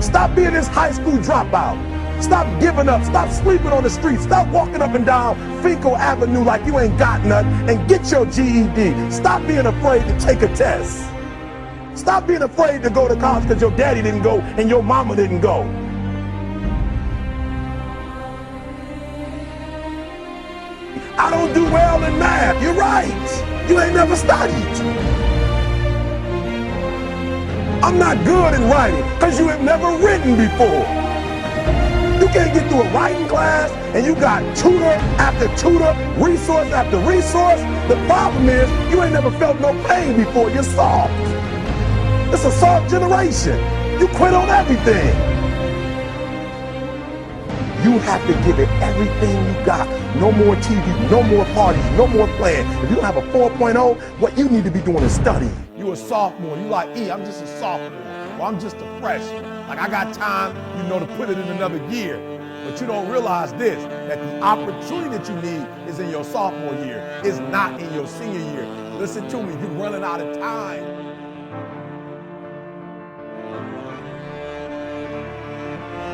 Stop being this high school dropout. Stop giving up. Stop sleeping on the street. Stop walking up and down Fecal Avenue like you ain't got nothing, and get your GED. Stop being afraid to take a test. Stop being afraid to go to college because your daddy didn't go and your mama didn't go. I don't do well in math. You're right. You ain't never studied. I'm not good in writing because you have never written before. You can't get through a writing class and you got tutor after tutor, resource after resource. The problem is you ain't never felt no pain before. You're soft. It's a soft generation. You quit on everything. You have to give it everything you got. No more TV, no more parties, no more playing. If you don't have a 4.0, what you need to be doing is study. You a sophomore, you like, I'm just a sophomore, or I'm just a freshman. Like I got time, to put it in another year. But you don't realize this, that the opportunity that you need is in your sophomore year. It's not in your senior year. Listen to me, you're running out of time.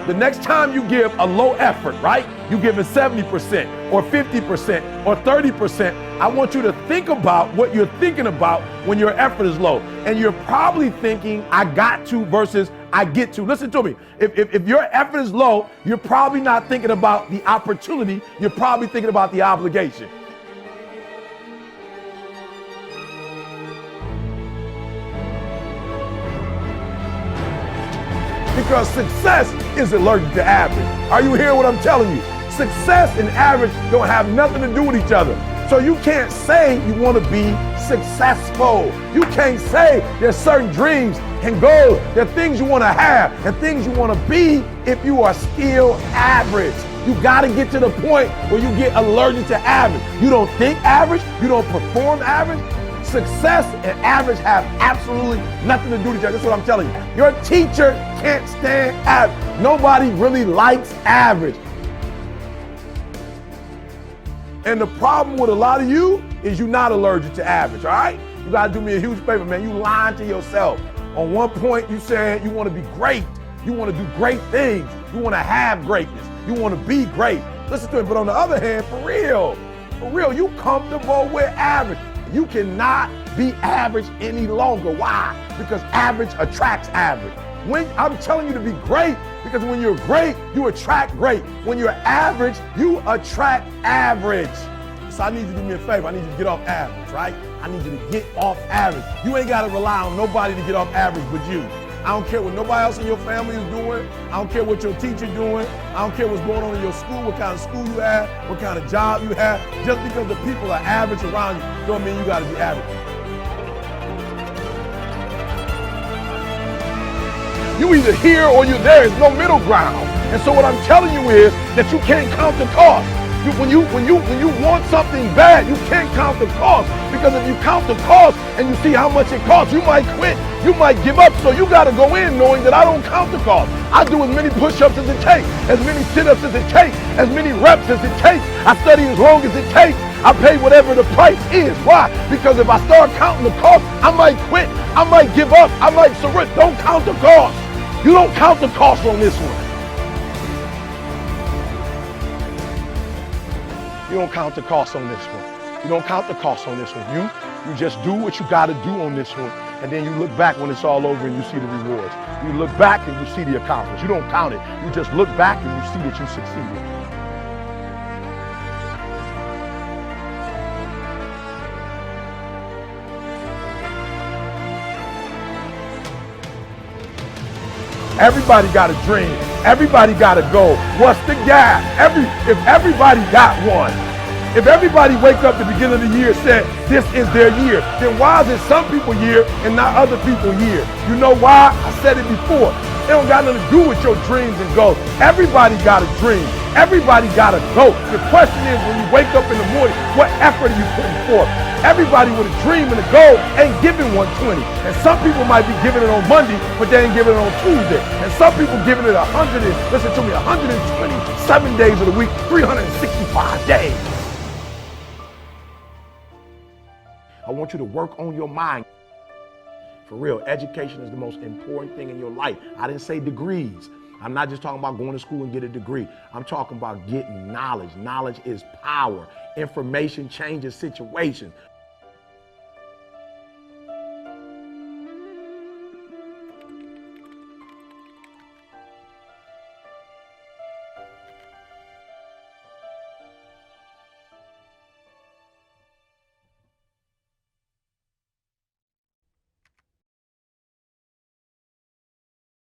The next time you give a low effort, right? You give it 70% or 50% or 30%. I want you to think about what you're thinking about when your effort is low. And you're probably thinking, I got to versus I get to. Listen to me. If your effort is low, you're probably not thinking about the opportunity. You're probably thinking about the obligation. Because success is allergic to average. Are you hearing what I'm telling you? Success and average don't have nothing to do with each other. So you can't say you want to be successful. You can't say there's certain dreams and goals, there are things you want to have and things you want to be if you are still average. You got to get to the point where you get allergic to average. You don't think average, you don't perform average. Success and average have absolutely nothing to do with each other. That's what I'm telling you. Your teacher can't stand average. Nobody really likes average. And the problem with a lot of you is you're not allergic to average, all right? You gotta do me a huge favor, man. You lying to yourself. On one point, you saying you wanna be great. You wanna do great things. You wanna have greatness. You wanna be great. Listen to it, but on the other hand, for real, you comfortable with average. You cannot be average any longer. Why? Because average attracts average. When I'm telling you to be great, because when you're great, you attract great. When you're average, you attract average. So I need you to do me a favor. I need you to get off average, right? I need you to get off average. You ain't got to rely on nobody to get off average but you. I don't care what nobody else in your family is doing. I don't care what your teacher doing. I don't care what's going on in your school, what kind of school you have, what kind of job you have. Just because the people are average around you don't mean you got to be average. You either here or you're there. There's no middle ground. And so what I'm telling you is that you can't count the cost. When you want something bad, you can't count the cost. Because if you count the cost and you see how much it costs, you might quit. You might give up. So you got to go in knowing that I don't count the cost. I do as many push-ups as it takes, as many sit-ups as it takes, as many reps as it takes. I study as long as it takes. I pay whatever the price is. Why? Because if I start counting the cost, I might quit. I might give up. I might surrender. Don't count the cost. You don't count the cost on this one. You don't count the cost on this one. You don't count the cost on this one. You just do what you got to do on this one. And then you look back when it's all over and you see the rewards. You look back and you see the accomplishments. You don't count it. You just look back and you see that you succeeded. Everybody got a dream. Everybody got a goal. What's the gap? If everybody got one, if everybody wake up at the beginning of the year and said this is their year, then why is it some people's year and not other people's year? You know why? I said it before. It don't got nothing to do with your dreams and goals. Everybody got a dream. Everybody got a goal. The question is, when you wake up in the morning, what effort are you putting forth? Everybody with a dream and a goal ain't giving 120. And some people might be giving it on Monday, but they ain't giving it on Tuesday. And some people giving it 127 days of the week, 365 days. I want you to work on your mind. For real, education is the most important thing in your life. I didn't say degrees. I'm not just talking about going to school and get a degree. I'm talking about getting knowledge. Knowledge is power. Information changes situations.